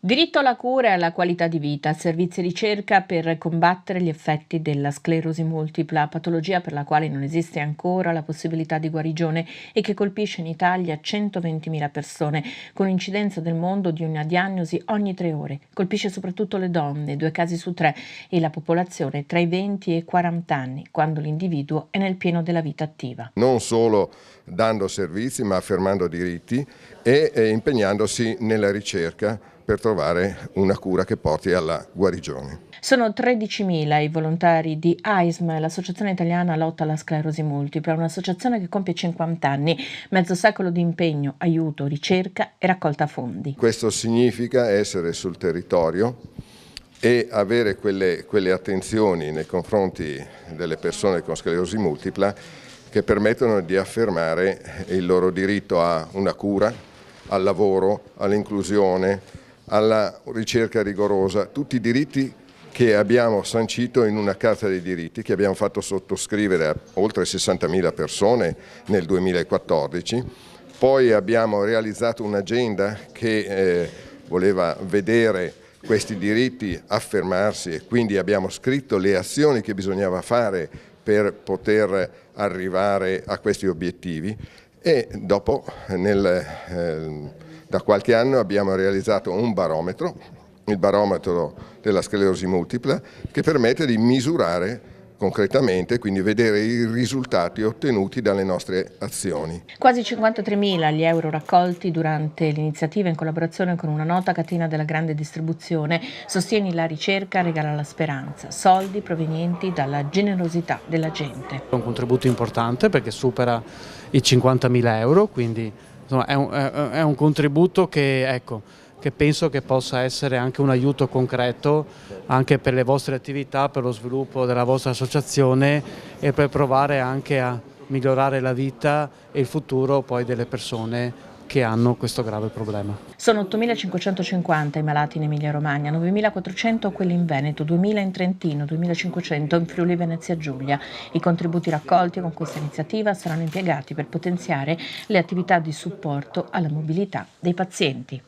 Diritto alla cura e alla qualità di vita, servizi e ricerca per combattere gli effetti della sclerosi multipla, patologia per la quale non esiste ancora la possibilità di guarigione e che colpisce in Italia 120.000 persone, con incidenza del mondo di una diagnosi ogni 3 ore. Colpisce soprattutto le donne, 2 casi su 3, e la popolazione tra i 20 e i 40 anni, quando l'individuo è nel pieno della vita attiva. Non solo dando servizi, ma affermando diritti e impegnandosi nella ricerca per trovare una cura che porti alla guarigione. Sono 13.000 i volontari di AISM, l'Associazione Italiana Lotta alla Sclerosi Multipla, un'associazione che compie 50 anni, mezzo secolo di impegno, aiuto, ricerca e raccolta fondi. Questo significa essere sul territorio e avere quelle attenzioni nei confronti delle persone con sclerosi multipla che permettono di affermare il loro diritto a una cura, al lavoro, all'inclusione, alla ricerca rigorosa, tutti i diritti che abbiamo sancito in una Carta dei diritti che abbiamo fatto sottoscrivere a oltre 60.000 persone nel 2014. Poi abbiamo realizzato un'agenda che voleva vedere questi diritti affermarsi e quindi abbiamo scritto le azioni che bisognava fare per poter arrivare a questi obiettivi e dopo da qualche anno abbiamo realizzato un barometro, il barometro della sclerosi multipla, che permette di misurare concretamente, quindi vedere i risultati ottenuti dalle nostre azioni. Quasi 53.000 gli euro raccolti durante l'iniziativa in collaborazione con una nota catena della grande distribuzione. Sostieni la ricerca, regala la speranza, soldi provenienti dalla generosità della gente. È un contributo importante perché supera i 50.000 euro, quindi insomma, è un contributo che penso che possa essere anche un aiuto concreto anche per le vostre attività, per lo sviluppo della vostra associazione e per provare anche a migliorare la vita e il futuro poi delle persone che hanno questo grave problema. Sono 8.550 i malati in Emilia-Romagna, 9.400 quelli in Veneto, 2.000 in Trentino, 2.500 in Friuli Venezia Giulia. I contributi raccolti con questa iniziativa saranno impiegati per potenziare le attività di supporto alla mobilità dei pazienti.